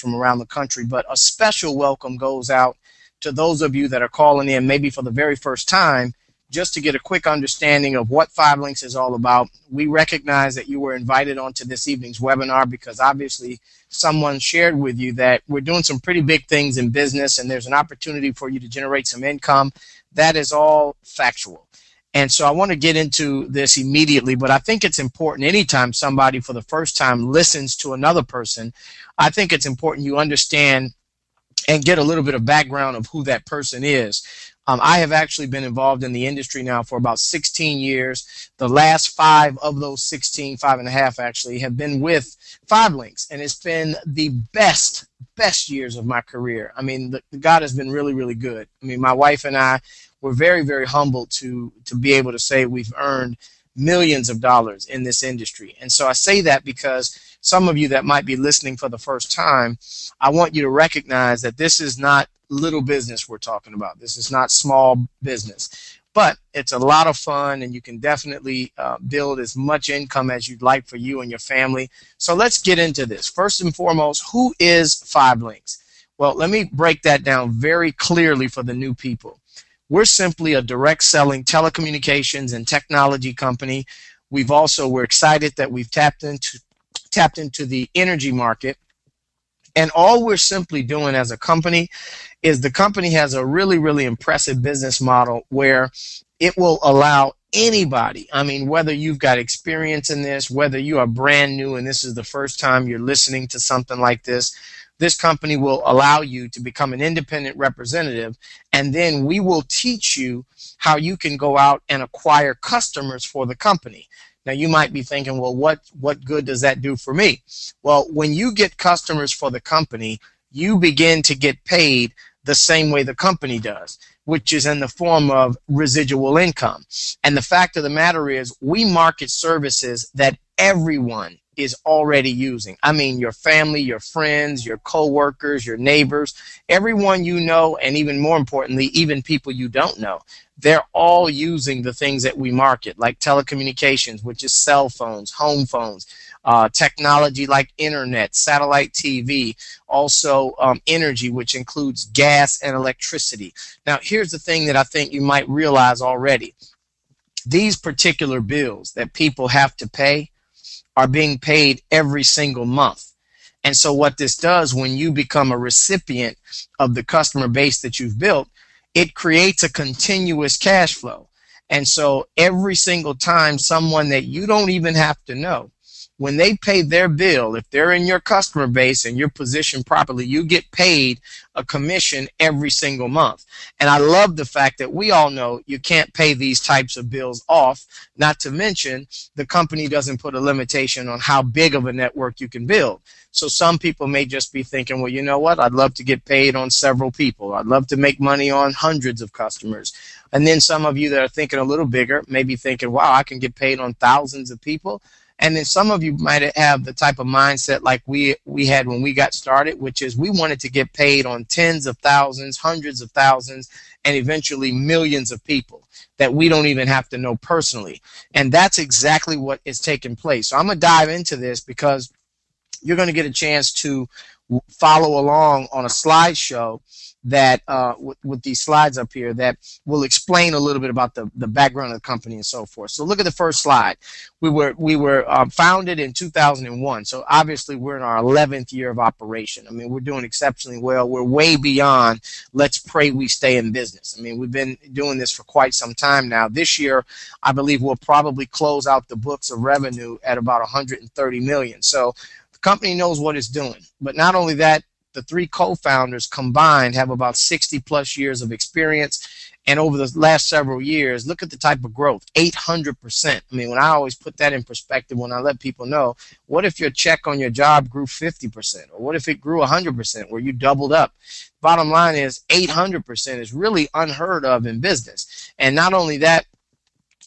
from around the country. But a special welcome goes out to those of you that are calling in maybe for the very first time, just to get a quick understanding of what 5 Links is all about. We recognize that you were invited onto this evening's webinar because obviously someone shared with you that we're doing some pretty big things in business and there's an opportunity for you to generate some income. That is all factual. And so I want to get into this immediately, but I think it's important anytime somebody for the first time listens to another person, I think it's important you understand and get a little bit of background of who that person is. I have actually been involved in the industry now for about 16 years. The last 5 of those 16, 5.5 actually, have been with 5 Links, and it's been the best years of my career. I mean, God has been really, really good. I mean, my wife and I were very, very humbled to be able to say we've earned millions of dollars in this industry. And so I say that because some of you that might be listening for the first time, I want you to recognize that this is not little business we're talking about. This is not small business, but it's a lot of fun, and you can definitely build as much income as you'd like for you and your family. So let's get into this. First and foremost, who is 5 Links? Well, let me break that down very clearly for the new people. We're simply a direct selling telecommunications and technology company. We're excited that we've tapped into the energy market. And all we're simply doing as a company is the company has a really, really impressive business model where it will allow anybody, I mean, whether you've got experience in this, whether you are brand new and this is the first time you're listening to something like this company will allow you to become an independent representative, and then we will teach you how you can go out and acquire customers for the company. Now, you might be thinking, well, what good does that do for me? Well, when you get customers for the company, you begin to get paid the same way the company does, which is in the form of residual income. And the fact of the matter is, we market services that everyone is already using. I mean, your family, your friends, your coworkers, your neighbors, everyone you know, and even more importantly, even people you don't know. They're all using the things that we market, like telecommunications, which is cell phones, home phones, technology like internet, satellite TV, also energy, which includes gas and electricity. Now, here's the thing that I think you might realize already. These particular bills that people have to pay are being paid every single month. And so what this does, when you become a recipient of the customer base that you've built, it creates a continuous cash flow. And so every single time someone that you don't even have to know, when they pay their bill, if they're in your customer base and you're positioned properly, you get paid a commission every single month. And I love the fact that we all know you can't pay these types of bills off, not to mention the company doesn't put a limitation on how big of a network you can build. So some people may just be thinking, well, you know what, I'd love to get paid on several people. I'd love to make money on hundreds of customers. And then some of you that are thinking a little bigger may be thinking, wow, I can get paid on thousands of people. And then some of you might have the type of mindset like we had when we got started, which is we wanted to get paid on tens of thousands, hundreds of thousands, and eventually millions of people that we don't even have to know personally. And that's exactly what is taking place. So I'm going to dive into this because you're going to get a chance to follow along on a slideshow that with these slides up here that will explain a little bit about the background of the company and so forth. So look at the first slide. We were founded in 2001, so obviously we're in our 11th year of operation. I mean, we're doing exceptionally well. We're way beyond let's pray we stay in business. I mean, we've been doing this for quite some time now. This year, I believe we'll probably close out the books of revenue at about 130 million. So the company knows what it's doing. But not only that, the 3 co-founders combined have about 60-plus years of experience. And over the last several years, look at the type of growth, 800%. I mean, when I always put that in perspective, when I let people know, what if your check on your job grew 50%? Or what if it grew 100%, where you doubled up? Bottom line is 800% is really unheard of in business. And not only that,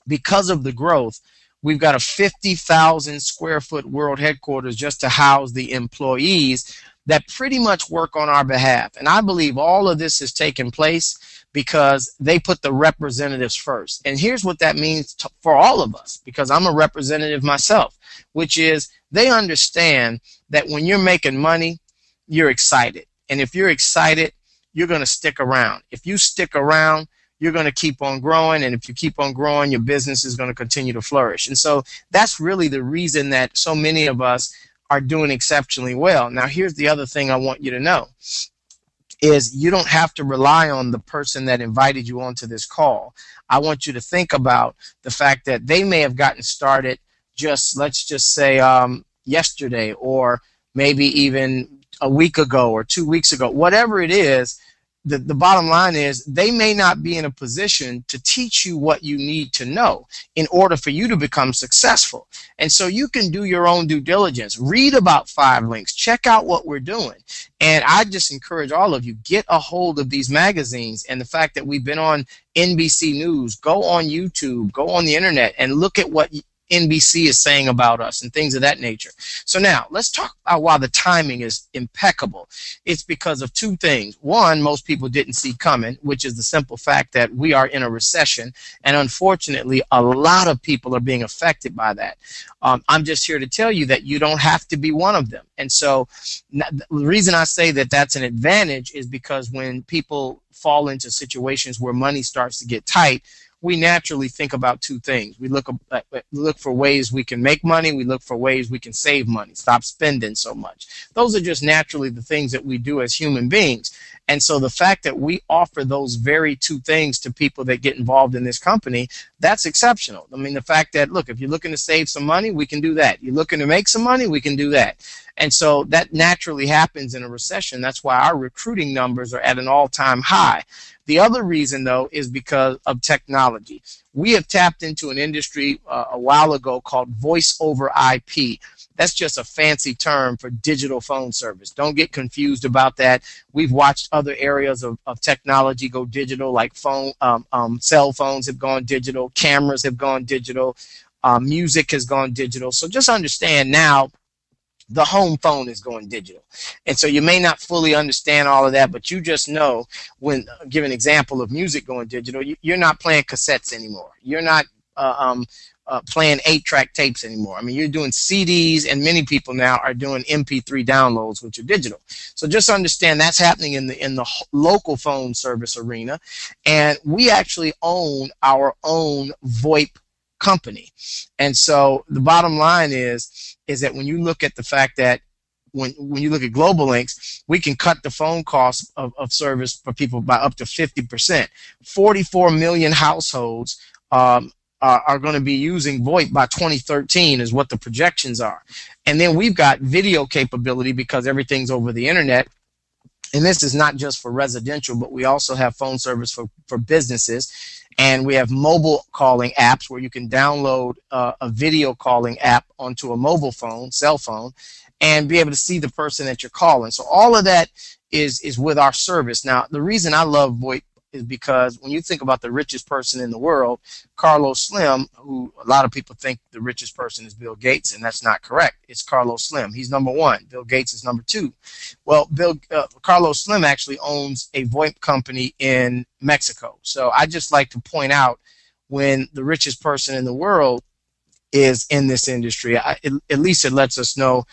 because of the growth, we've got a 50,000 square foot world headquarters just to house the employees that pretty much work on our behalf. And I believe all of this has taken place because they put the representatives first. And here's what that means for all of us, because I'm a representative myself, which is they understand that when you're making money, you're excited. And if you're excited, you're going to stick around. If you stick around, you're going to keep on growing. And if you keep on growing, your business is going to continue to flourish. And so that's really the reason that so many of us are doing exceptionally well. Now, here's the other thing I want you to know is you don't have to rely on the person that invited you onto this call. I want you to think about the fact that they may have gotten started just, let's just say, yesterday, or maybe even a week ago or 2 weeks ago. Whatever it is, the bottom line is they may not be in a position to teach you what you need to know in order for you to become successful. And so you can do your own due diligence. Read about 5 Links. Check out what we're doing. And I just encourage all of you, get a hold of these magazines. And the fact that we've been on NBC News, go on YouTube, go on the internet, and look at what NBC is saying about us and things of that nature. So now let's talk about why the timing is impeccable. It's because of 2 things. One, most people didn't see coming, which is the simple fact that we are in a recession, and unfortunately a lot of people are being affected by that. I'm just here to tell you that you don't have to be one of them. And so the reason I say that that's an advantage is because when people fall into situations where money starts to get tight, we naturally think about 2 things. We look for ways we can make money. We look for ways we can save money, stop spending so much. Those are just naturally the things that we do as human beings. And so the fact that we offer those very 2 things to people that get involved in this company, that's exceptional. I mean, the fact that, look, if you're looking to save some money, we can do that. You're looking to make some money, we can do that. And so that naturally happens in a recession. That's why our recruiting numbers are at an all-time high. The other reason, though, is because of technology. We have tapped into an industry a while ago called voice over IP. That's just a fancy term for digital phone service. Don't get confused about that. We've watched other areas of technology go digital, like cell phones have gone digital, cameras have gone digital, music has gone digital. So just understand now, the home phone is going digital. And so you may not fully understand all of that, but you just know, when give an example of music going digital, you're not playing cassettes anymore. You're not playing 8-track tapes anymore. I mean, you're doing CDs, and many people now are doing MP3 downloads, which are digital. So just understand that's happening in the local phone service arena. And we actually own our own VoIP company. And so the bottom line is that when you look at the fact that when you look at Global Links, we can cut the phone cost of service for people by up to 50%. 44 million households are going to be using VoIP by 2013 is what the projections are. And then we've got video capability because everything's over the internet. And this is not just for residential, but we also have phone service for businesses. And we have mobile calling apps where you can download a video calling app onto a mobile phone, cell phone, and be able to see the person that you're calling. So all of that is with our service. Now, the reason I love VoIP is because when you think about the richest person in the world, Carlos Slim, who a lot of people think the richest person is Bill Gates, and that's not correct. It's Carlos Slim. He's number 1. Bill Gates is number 2. Well, Carlos Slim actually owns a VoIP company in Mexico. So I just like to point out, when the richest person in the world is in this industry, at least it lets us know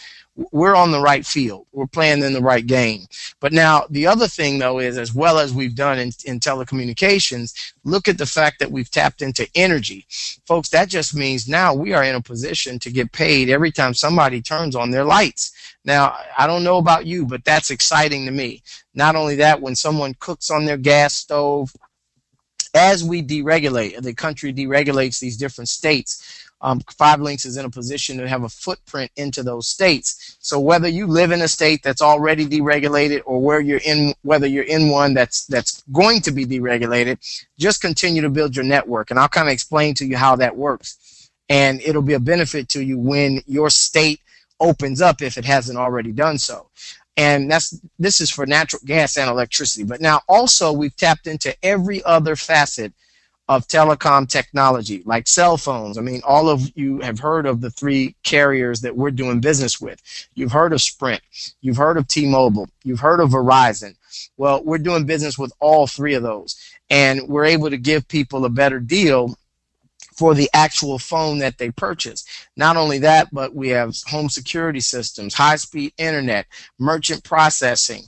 we're on the right field. We're playing in the right game. But now the other thing, though, is, as well as we've done in telecommunications, look at the fact that we've tapped into energy. Folks, that just means now we are in a position to get paid every time somebody turns on their lights. Now, I don't know about you, but that's exciting to me. Not only that, when someone cooks on their gas stove, as we deregulate, the country deregulates these different states, 5 Links is in a position to have a footprint into those states. So whether you live in a state that's already deregulated, or whether you're in one that's going to be deregulated, just continue to build your network. And I'll kind of explain to you how that works. And it'll be a benefit to you when your state opens up, if it hasn't already done so. And this is for natural gas and electricity. But now also we've tapped into every other facet of telecom technology, like cell phones. I mean, all of you have heard of the 3 carriers that we're doing business with. You've heard of Sprint. You've heard of T-Mobile. You've heard of Verizon. Well, we're doing business with all 3 of those. And we're able to give people a better deal for the actual phone that they purchase. Not only that, but we have home security systems, high-speed internet, merchant processing,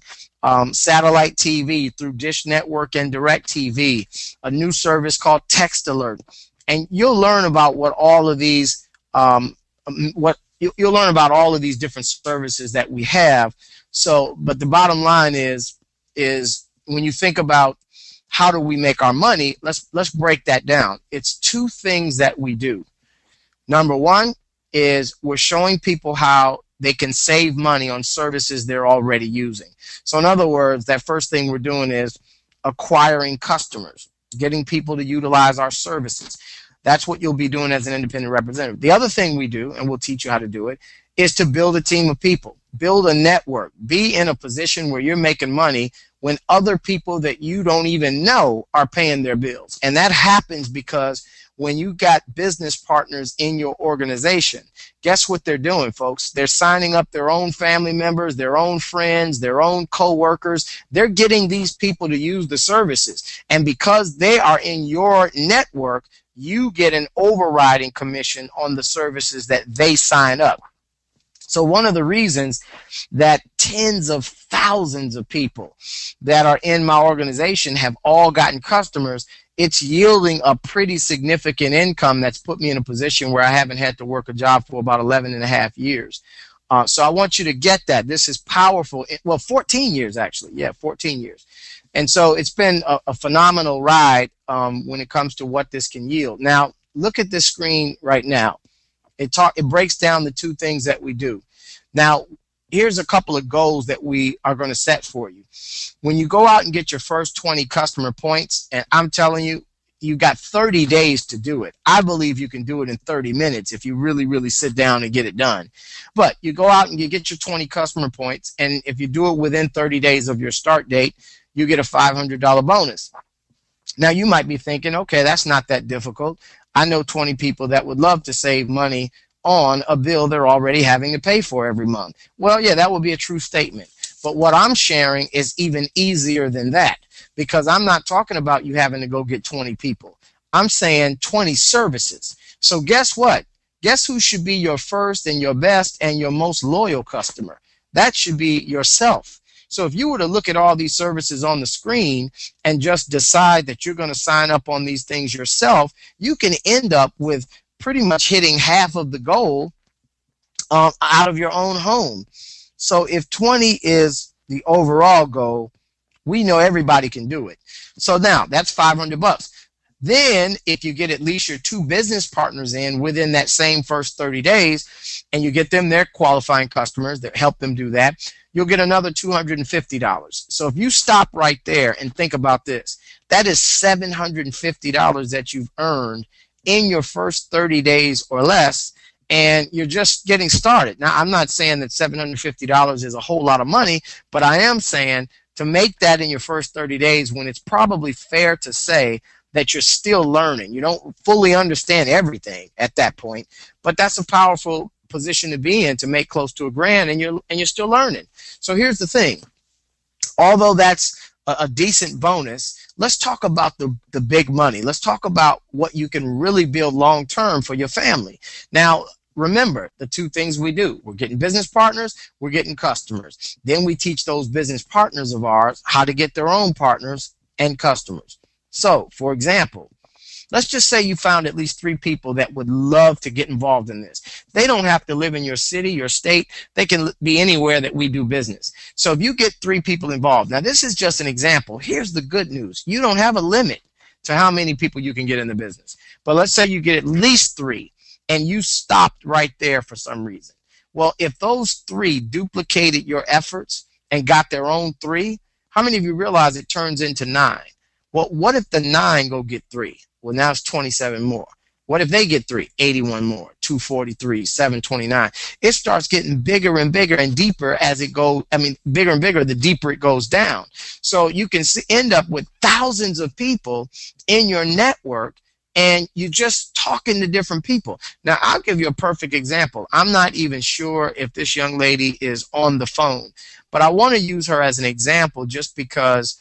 satellite TV through Dish Network and DirecTV, a new service called Text Alert. And you'll learn about what all of these, you'll learn about all of these different services that we have. So, but the bottom line is when you think about how do we make our money, let's break that down. It's two things that we do. Number one is we're showing people how they can save money on services they're already using. So in other words, that first thing we're doing is acquiring customers, getting people to utilize our services. That's what you'll be doing as an independent representative. The other thing we do, and we'll teach you how to do it, is to build a team of people, build a network, be in a position where you're making money when other people that you don't even know are paying their bills. And that happens because when you got business partners in your organization, guess what they're doing, folks? They're signing up their own family members, their own friends, their own co-workers. They're getting these people to use the services. And because they are in your network, you get an overriding commission on the services that they sign up. So one of the reasons that tens of thousands of people that are in my organization have all gotten customers, it's yielding a pretty significant income that's put me in a position where I haven't had to work a job for about 11 and a half years. So I want you to get that. This is powerful. Well, 14 years actually. Yeah, 14 years. And so it's been a phenomenal ride when it comes to what this can yield. Now, look at this screen right now. It breaks down the two things that we do. Now, here's a couple of goals that we are going to set for you. When you go out and get your first 20 customer points, and I'm telling you, you got 30 days to do it. I believe you can do it in 30 minutes if you really, really sit down and get it done. But you go out and you get your 20 customer points, and if you do it within 30 days of your start date, you get a $500 bonus. Now, you might be thinking, okay, that's not that difficult. I know 20 people that would love to save money on a bill they're already having to pay for every month. Well, yeah, that would be a true statement. But what I'm sharing is even easier than that, because I'm not talking about you having to go get 20 people. I'm saying 20 services. So guess what? Guess who should be your first and your best and your most loyal customer? That should be yourself. So if you were to look at all these services on the screen and just decide that you're going to sign up on these things yourself, you can end up with pretty much hitting half of the goal out of your own home. So if 20 is the overall goal, we know everybody can do it. So now that's $500. Then if you get at least your 2 business partners in within that same first 30 days and you get them their qualifying customers that help them do that, you'll get another $250. So if you stop right there and think about this, that is $750 that you've earned in your first 30 days or less, and you're just getting started. Now, I'm not saying that $750 is a whole lot of money, but I am saying to make that in your first 30 days when it's probably fair to say that you're still learning. You don't fully understand everything at that point, but that's a powerful position to be in, to make close to $1,000, and you're still learning. So here's the thing. Although that's a decent bonus, let's talk about the big money. Let's talk about what you can really build long term for your family. Now, remember the two things we do. We're getting business partners, we're getting customers. Then we teach those business partners of ours how to get their own partners and customers. So, for example, let's just say you found at least 3 people that would love to get involved in this. They don't have to live in your city, your state. They can be anywhere that we do business. So if you get 3 people involved, now this is just an example. Here's the good news. You don't have a limit to how many people you can get in the business. But let's say you get at least 3 and you stopped right there for some reason. Well, if those 3 duplicated your efforts and got their own 3, how many of you realize it turns into 9? Well, what if the 9 go get 3? Well, now it's 27 more. What if they get 3? 81 more, 243, 729. It starts getting bigger and bigger and deeper as it goes. I mean, bigger and bigger the deeper it goes down. So you can end up with thousands of people in your network, and you're just talking to different people. Now, I'll give you a perfect example. I'm not even sure if this young lady is on the phone, but I want to use her as an example just because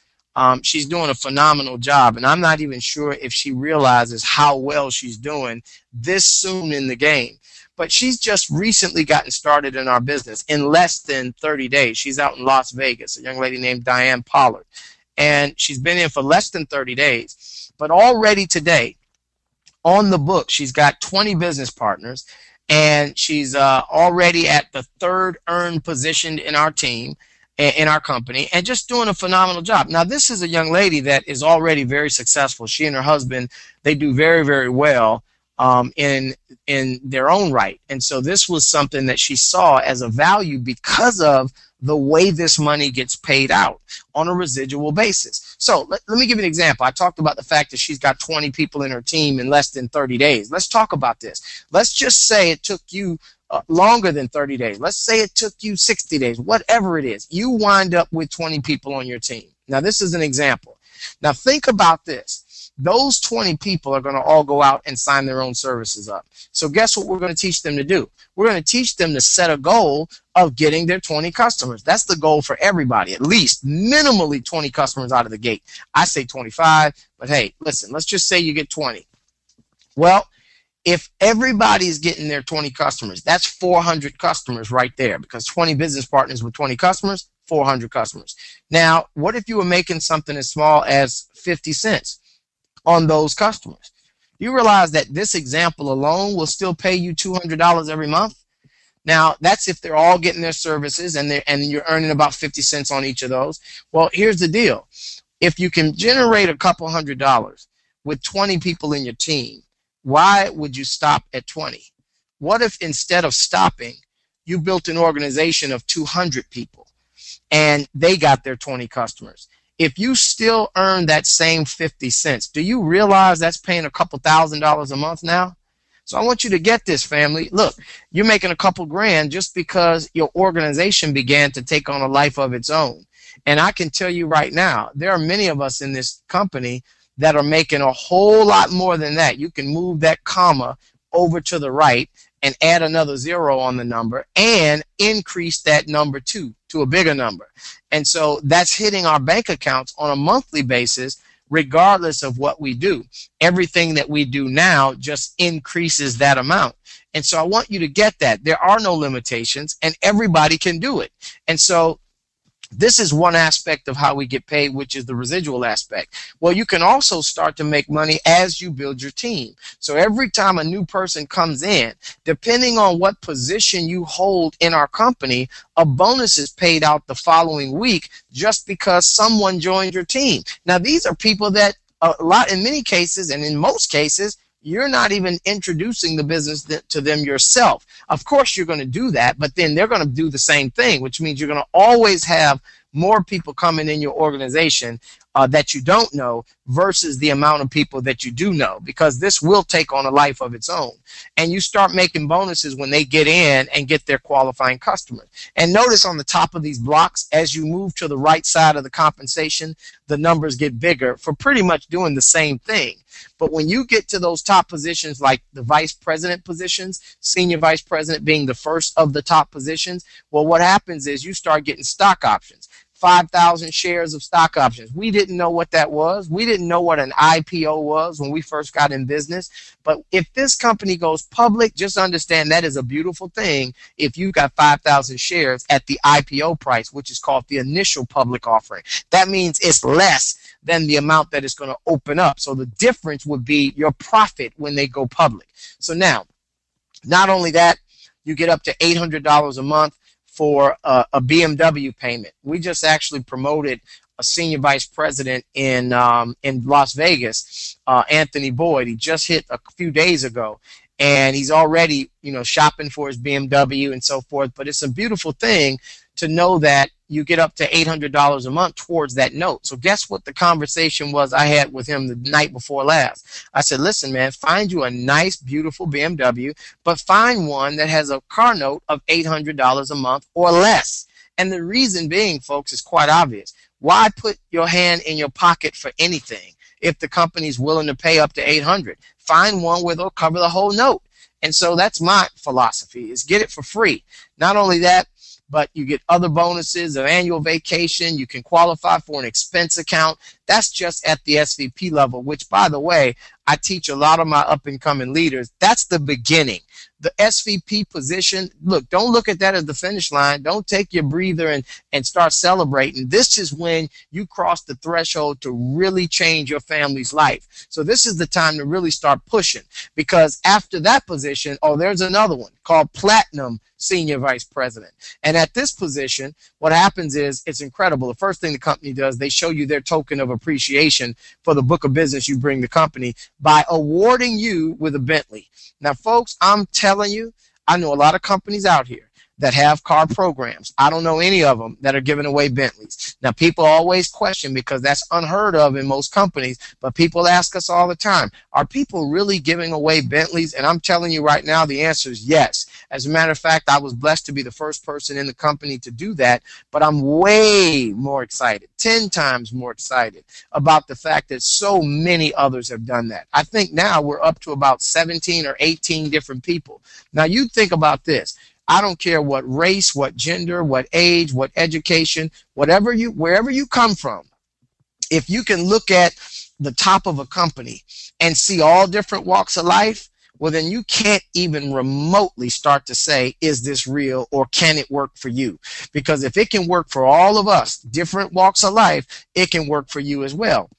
She's doing a phenomenal job, and I'm not even sure if she realizes how well she's doing this soon in the game. But she's just recently gotten started in our business in less than 30 days. She's out in Las Vegas, a young lady named Diane Pollard. And she's been in for less than 30 days. But already today, on the book, she's got 20 business partners, and she's already at the third earned position in our team, in our company, and just doing a phenomenal job. Now, this is a young lady that is already very successful. She and her husband, they do very, very well in their own right. And so this was something that she saw as a value because of the way this money gets paid out on a residual basis. So let me give you an example. I talked about the fact that she's got 20 people in her team in less than 30 days. Let's talk about this. Let's just say it took you longer than 30 days. Let's say it took you 60 days, whatever it is. You wind up with 20 people on your team. Now, this is an example. Now, think about this. Those 20 people are going to all go out and sign their own services up. So guess what we're going to teach them to do? We're going to teach them to set a goal of getting their 20 customers. That's the goal for everybody, at least minimally 20 customers out of the gate. I say 25, but hey, listen, let's just say you get 20. Well, if everybody's getting their 20 customers, that's 400 customers right there, because 20 business partners with 20 customers, 400 customers. Now, what if you were making something as small as 50 cents on those customers? You realize that this example alone will still pay you $200 every month? Now, that's if they're all getting their services and you're earning about 50 cents on each of those. Well, here's the deal. If you can generate a couple $100 with 20 people in your team, why would you stop at 20? What if instead of stopping, you built an organization of 200 people and they got their 20 customers? If you still earn that same 50 cents, do you realize that's paying a couple $1,000s a month now? So I want you to get this, family. Look, you're making a couple grand just because your organization began to take on a life of its own. And I can tell you right now, there are many of us in this company that are making a whole lot more than that. You can move that comma over to the right and add another zero on the number and increase that number to a bigger number. And so that's hitting our bank accounts on a monthly basis regardless of what we do. Everything that we do now just increases that amount. And so I want you to get that. There are no limitations and everybody can do it. And so this is one aspect of how we get paid, which is the residual aspect. Well, you can also start to make money as you build your team. So every time a new person comes in, depending on what position you hold in our company, a bonus is paid out the following week just because someone joined your team. Now, these are people that in many cases and in most cases, you're not even introducing the business to them yourself. Of course, you're going to do that, but then they're going to do the same thing, which means you're going to always have more people coming in your organization that you don't know versus the amount of people that you do know, because this will take on a life of its own. And you start making bonuses when they get in and get their qualifying customers. And notice on the top of these blocks, as you move to the right side of the compensation, the numbers get bigger for pretty much doing the same thing. But when you get to those top positions like the vice president positions, senior vice president being the first of the top positions, well, what happens is you start getting stock options. 5,000 shares of stock options. We didn't know what that was. We didn't know what an IPO was when we first got in business. But if this company goes public, just understand that is a beautiful thing if you've got 5,000 shares at the IPO price, which is called the initial public offering. That means it's less than the amount that it's going to open up. So the difference would be your profit when they go public. So now, not only that, you get up to $800 a month for a BMW payment. We just actually promoted a senior vice president in Las Vegas, Anthony Boyd. He just hit a few days ago, and he's already shopping for his BMW and so forth. But it's a beautiful thing to know that you get up to $800 a month towards that note. So guess what the conversation was I had with him the night before last? I said, listen, man, find you a nice, beautiful BMW, but find one that has a car note of $800 a month or less. And the reason being, folks, is quite obvious. Why put your hand in your pocket for anything if the company's willing to pay up to $800? Find one where they'll cover the whole note. And so that's my philosophy, is get it for free. Not only that, but you get other bonuses, an annual vacation. You can qualify for an expense account. That's just at the SVP level, which, by the way, I teach a lot of my up-and-coming leaders. That's the beginning. The SVP position, look, don't look at that as the finish line. Don't take your breather and start celebrating. This is when you cross the threshold to really change your family's life. So this is the time to really start pushing, because after that position, oh, there's another one called Platinum Senior Vice President. And at this position, what happens is it's incredible. The first thing the company does, they show you their token of appreciation for the book of business you bring the company by awarding you with a Bentley. Now, folks, I'm telling you, I know a lot of companies out here that have car programs. I don't know any of them that are giving away Bentleys. Now, people always question, because that's unheard of in most companies, but people ask us all the time, are people really giving away Bentleys? And I'm telling you right now, the answer is yes. As a matter of fact, I was blessed to be the first person in the company to do that, but I'm way more excited, 10 times more excited about the fact that so many others have done that. I think now we're up to about 17 or 18 different people. Now, you think about this. I don't care what race, what gender, what age, what education, wherever you come from. If you can look at the top of a company and see all different walks of life, well, then you can't even remotely start to say, is this real, or can it work for you? Because if it can work for all of us, different walks of life, it can work for you as well.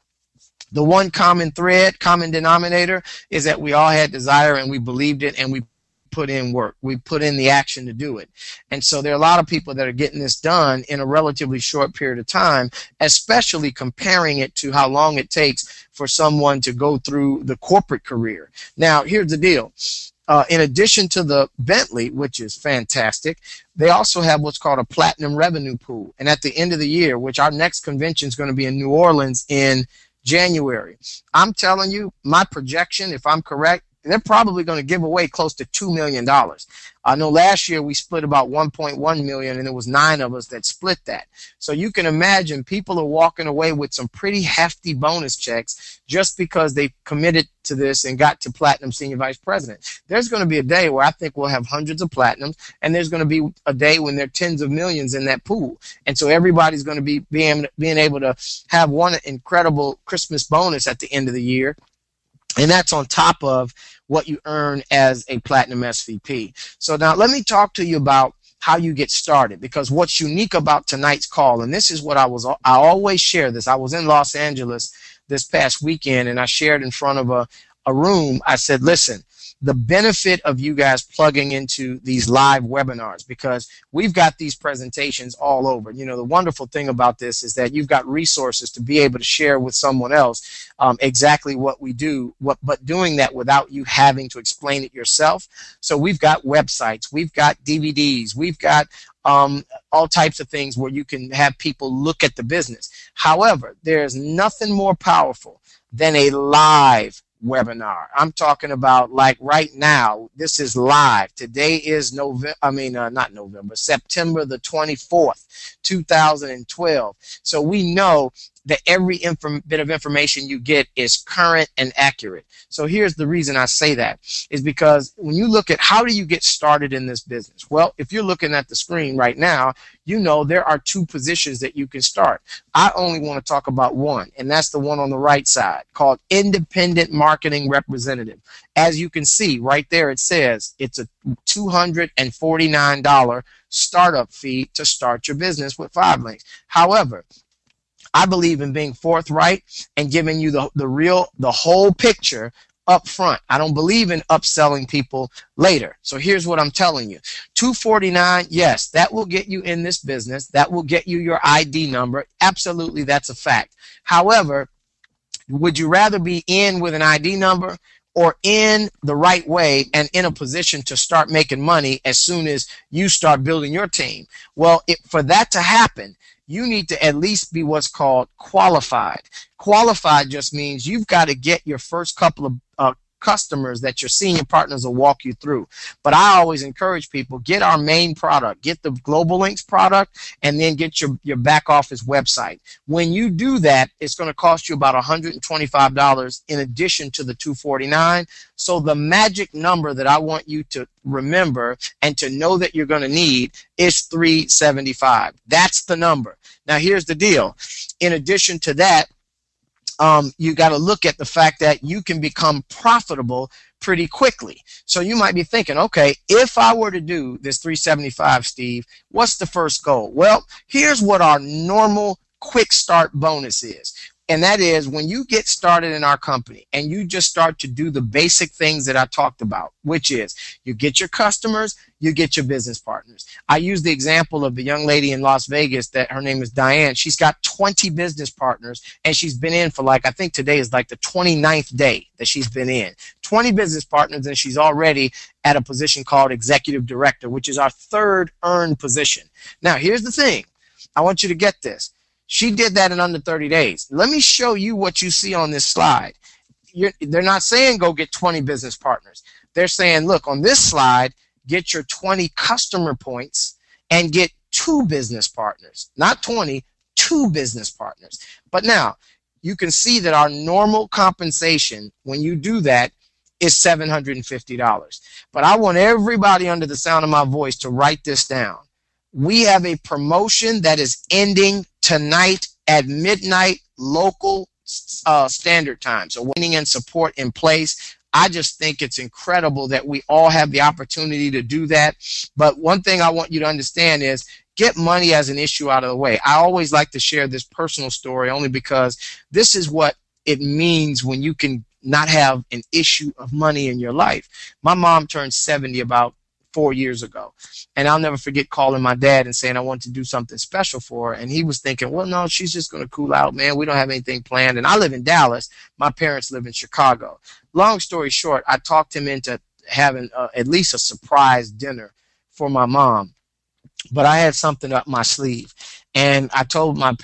The one common thread, common denominator, is that we all had desire and we believed it and we put in work. We put in the action to do it. And so there are a lot of people that are getting this done in a relatively short period of time, especially comparing it to how long it takes for someone to go through the corporate career. Now, here's the deal. In addition to the Bentley, which is fantastic, they also have what's called a platinum revenue pool. And at the end of the year, which our next convention is going to be in New Orleans in January, I'm telling you, my projection, if I'm correct, they're probably going to give away close to $2 million. I know last year we split about $1.1 million, and it was 9 of us that split that. So you can imagine people are walking away with some pretty hefty bonus checks just because they committed to this and got to Platinum Senior Vice President. There's going to be a day where I think we'll have hundreds of platinums, and there's going to be a day when there are tens of millions in that pool. And so everybody's going to be being able to have one incredible Christmas bonus at the end of the year. And that's on top of what you earn as a Platinum SVP. So now let me talk to you about how you get started, because what's unique about tonight's call, and this is what I always share this. I was in Los Angeles this past weekend, and I shared in front of a room. I said, listen, the benefit of you guys plugging into these live webinars, because we've got these presentations all over. You know, the wonderful thing about this is that you've got resources to be able to share with someone else exactly what we do, but doing that without you having to explain it yourself. So we've got websites, we've got DVDs, we've got all types of things where you can have people look at the business. However, there's nothing more powerful than a live webinar. I'm talking about, like, right now, this is live. Today is September the 24th, 2012. So we know that every bit of information you get is current and accurate. So here's the reason I say that, is because when you look at how do you get started in this business, well, if you're looking at the screen right now, you know there are 2 positions that you can start. I only want to talk about one, and that's the one on the right side called Independent Marketing Representative. As you can see right there, it says it's a $249 startup fee to start your business with 5 links. However, I believe in being forthright and giving you the whole picture up front. I don't believe in upselling people later. So here's what I'm telling you. $249, yes, that will get you in this business. That will get you your ID number. Absolutely, that's a fact. However, would you rather be in with an ID number or in the right way and in a position to start making money as soon as you start building your team? Well, for that to happen, you need to at least be what's called qualified. Qualified just means you've got to get your first couple of customers that your senior partners will walk you through. But I always encourage people, get our main product, get the Global Links product, and then get your back office website. When you do that, it's going to cost you about $125 in addition to the $249. So the magic number that I want you to remember and to know that you're going to need is $375. That's the number. Now here's the deal. In addition to that, you got to look at the fact that you can become profitable pretty quickly. So you might be thinking, okay, if I were to do this $375, Steve, what's the first goal? Well, here's what our normal quick start bonus is. And that is when you get started in our company and you just start to do the basic things that I talked about, which is you get your customers, you get your business partners. I use the example of the young lady in Las Vegas that her name is Diane. She's got 20 business partners and she's been in for I think today is like the 29th day that she's been in. 20 business partners and she's already at a position called executive director, which is our third earned position. Now, here's the thing. I want you to get this. She did that in under 30 days. Let me show you what you see on this slide. They're not saying go get 20 business partners. They're saying, look, on this slide, get your 20 customer points and get 2 business partners. Not 20, 2 business partners. But now, you can see that our normal compensation, when you do that, is $750. But I want everybody under the sound of my voice to write this down. We have a promotion that is ending tonight at midnight local standard time. So winning and support in place. I just think it's incredible that we all have the opportunity to do that. But one thing I want you to understand is get money as an issue out of the way. I always like to share this personal story only because this is what it means when you can not have an issue of money in your life. My mom turned 70 about 4 years ago. And I'll never forget calling my dad and saying I want to do something special for her. And he was thinking, well, no, she's just going to cool out, man. We don't have anything planned. And I live in Dallas. My parents live in Chicago. Long story short, I talked him into having at least a surprise dinner for my mom. But I had something up my sleeve. And I told my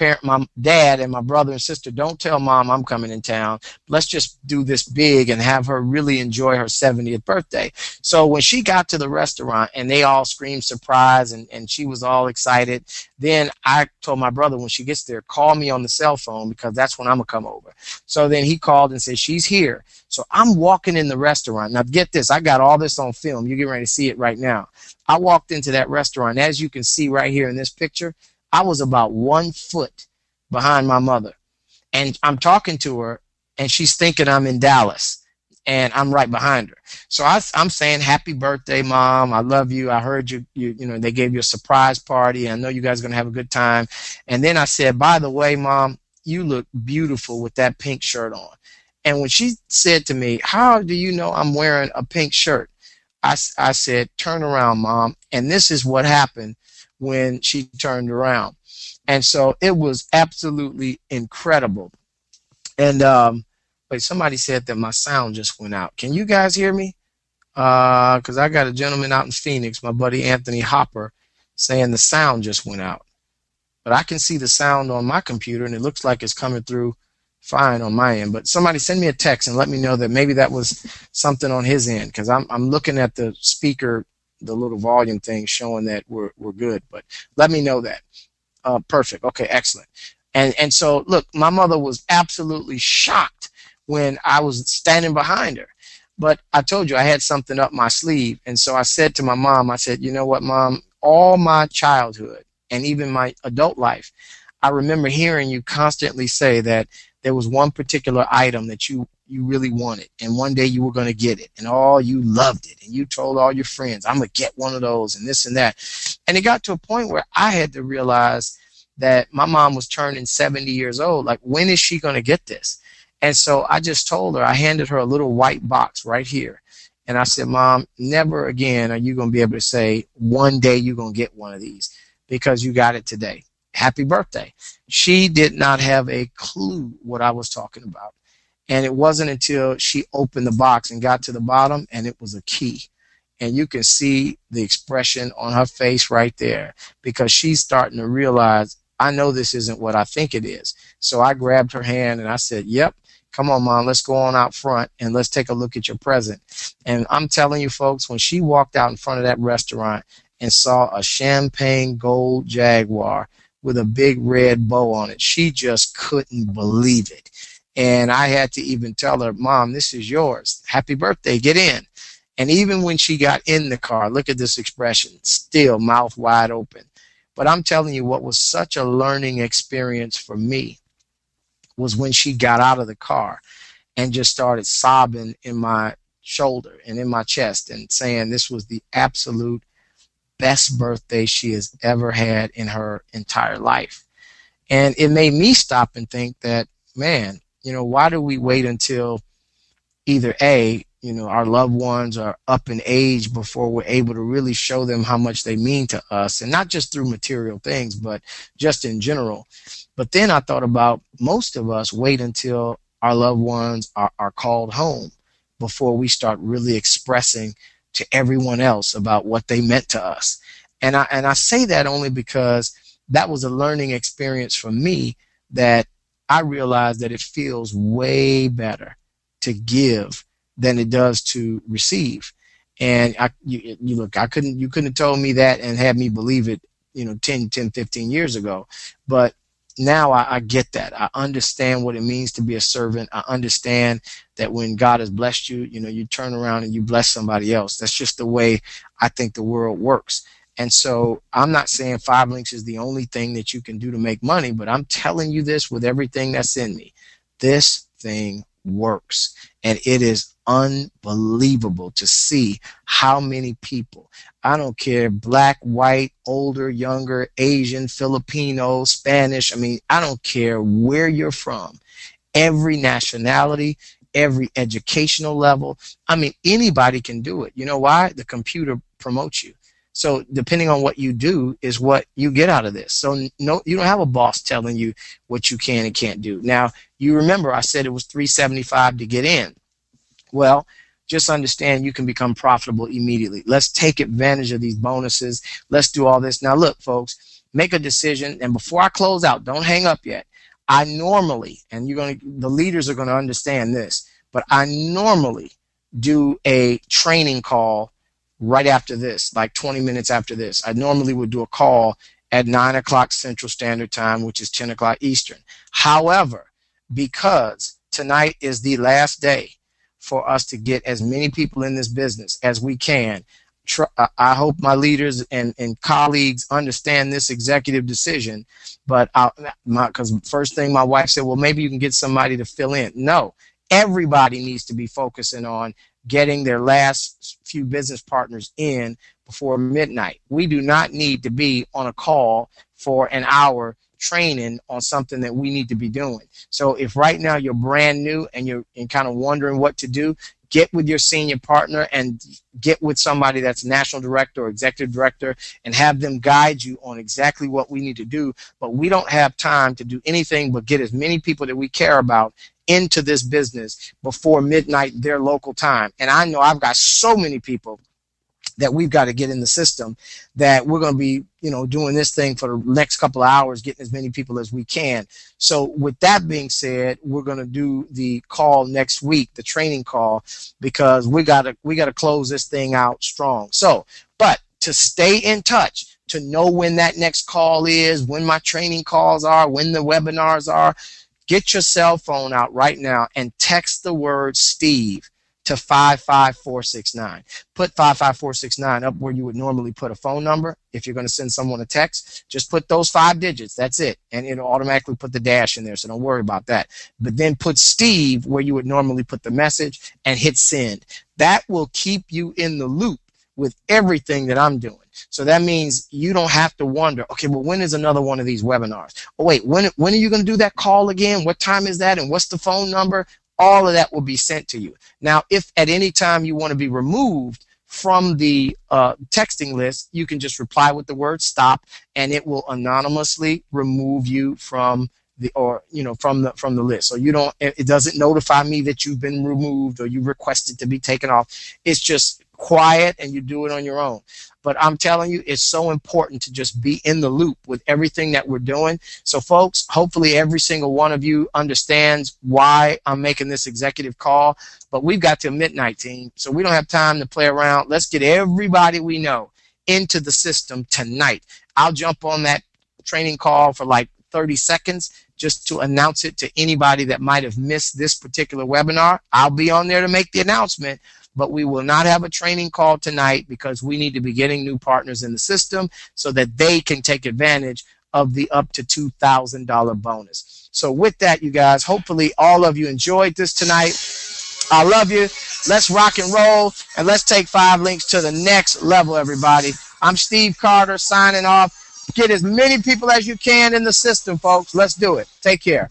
dad and my brother and sister, don't tell mom I'm coming in town. Let's just do this big and have her really enjoy her 70th birthday. So when she got to the restaurant and they all screamed surprise and she was all excited, then I told my brother when she gets there, call me on the cell phone because that's when I'm going to come over. So then he called and said, she's here. So I'm walking in the restaurant. Now get this, I got all this on film. You're getting ready to see it right now. I walked into that restaurant. As you can see right here in this picture, I was about 1 foot behind my mother. And I'm talking to her, and she's thinking I'm in Dallas, and I'm right behind her. So I'm saying, happy birthday, Mom. I love you. I heard you know, they gave you a surprise party. I know you guys are going to have a good time. And then I said, by the way, Mom, you look beautiful with that pink shirt on. And when she said to me, how do you know I'm wearing a pink shirt? I said, turn around, Mom. And this is what happened when she turned around. And so it was absolutely incredible. And wait, somebody said that my sound just went out. Can you guys hear me? Because I got a gentleman out in Phoenix, my buddy Anthony Hopper, saying the sound just went out. But I can see the sound on my computer, and it looks like it's coming through fine on my end. But somebody send me a text and let me know that maybe that was something on his end, because I'm looking at the speaker, the little volume thing showing that we're good. But let me know that. Perfect. Okay, excellent. And so, look, my mother was absolutely shocked when I was standing behind her. But I told you I had something up my sleeve. And so I said to my mom, I said, you know what, Mom, all my childhood and even my adult life, I remember hearing you constantly say that there was one particular item that you really wanted, and one day you were going to get it, and you loved it, and you told all your friends, I'm going to get one of those, and this and that. And it got to a point where I had to realize that my mom was turning 70 years old. Like, when is she going to get this? And so I just told her, I handed her a little white box right here. And I said, Mom, never again are you going to be able to say, one day you're going to get one of these, because you got it today. Happy birthday. She did not have a clue what I was talking about. And it wasn't until she opened the box and got to the bottom, and it was a key. And you can see the expression on her face right there, because she's starting to realize, I know this isn't what I think it is. So I grabbed her hand and I said, yep, Come on, Mom, let's go on out front and let's take a look at your present. And I'm telling you, folks, when she walked out in front of that restaurant and saw a champagne gold Jaguar with a big red bow on it, she just couldn't believe it. And I had to even tell her, Mom, this is yours. Happy birthday. Get in. And even when she got in the car, look at this expression, still mouth wide open. But I'm telling you, what was such a learning experience for me was when she got out of the car and just started sobbing in my shoulder and in my chest and saying this was the absolute best birthday she has ever had in her entire life. And it made me stop and think that, man, why do we wait until either A, our loved ones are up in age before we're able to really show them how much they mean to us, and not just through material things, but just in general. But then I thought about most of us wait until our loved ones are called home before we start really expressing to everyone else about what they meant to us. And I say that only because that was a learning experience for me, that I realized that it feels way better to give than it does to receive. And you couldn't have told me that and had me believe it, 10, 15 years ago. But now I get that. I understand what it means to be a servant. I understand that when God has blessed you, you turn around and you bless somebody else. That's just the way I think the world works. And so I'm not saying 5 links is the only thing that you can do to make money, but I'm telling you this with everything that's in me. This thing works. And it is unbelievable to see how many people, I don't care, black, white, older, younger, Asian, Filipino, Spanish, I don't care where you're from, every nationality, every educational level. Anybody can do it. You know why? The computer promotes you. So depending on what you do is what you get out of this. So no, you don't have a boss telling you what you can and can't do. Now, you remember I said it was $375 to get in. Well, just understand you can become profitable immediately. Let's take advantage of these bonuses. Let's do all this. Now, look, folks, make a decision. And before I close out, don't hang up yet. I normally, and the leaders are going to understand this, but I normally do a training call right after this, like 20 minutes after this. I normally would do a call at 9 o'clock Central Standard Time, which is 10 o'clock Eastern. However, because tonight is the last day for us to get as many people in this business as we can, I hope my leaders and colleagues understand this executive decision. But because first thing my wife said, well, maybe you can get somebody to fill in. No, everybody needs to be focusing on getting their last few business partners in before midnight. We do not need to be on a call for an hour training on something that we need to be doing. So if right now you're brand new and you're kind of wondering what to do, get with your senior partner and get with somebody that's national director or executive director and have them guide you on exactly what we need to do. But we don't have time to do anything but get as many people that we care about into this business before midnight, their local time. And I know I've got so many people that we've got to get in the system that we're going to be, doing this thing for the next couple of hours, getting as many people as we can. So with that being said, we're going to do the call next week, the training call, because we got to close this thing out strong. So, but to stay in touch, to know when that next call is, when my training calls are, when the webinars are, get your cell phone out right now and text the word Steve to 55469. Put 55469 up where you would normally put a phone number. If you're going to send someone a text, just put those 5 digits. That's it. And it'll automatically put the dash in there, so don't worry about that. But then put Steve where you would normally put the message and hit send. That will keep you in the loop with everything that I'm doing. So that means you don't have to wonder, okay, well, when is another one of these webinars? Oh, wait, when are you going to do that call again? What time is that? And what's the phone number? All of that will be sent to you. Now, if at any time you want to be removed from the texting list, you can just reply with the word stop, and it will anonymously remove you from the from the list. So it doesn't notify me that you've been removed or you requested to be taken off. It's just quiet and you do it on your own. But I'm telling you, it's so important to just be in the loop with everything that we're doing. So folks, hopefully every single one of you understands why I'm making this executive call. But we've got till midnight, team, so we don't have time to play around. Let's get everybody we know into the system tonight. I'll jump on that training call for like 30 seconds just to announce it to anybody that might have missed this particular webinar. I'll be on there to make the announcement, but we will not have a training call tonight because we need to be getting new partners in the system so that they can take advantage of the up to $2,000 bonus. So with that, you guys, hopefully all of you enjoyed this tonight. I love you. Let's rock and roll, and let's take 5 links to the next level, everybody. I'm Steve Carter signing off. Get as many people as you can in the system, folks. Let's do it. Take care.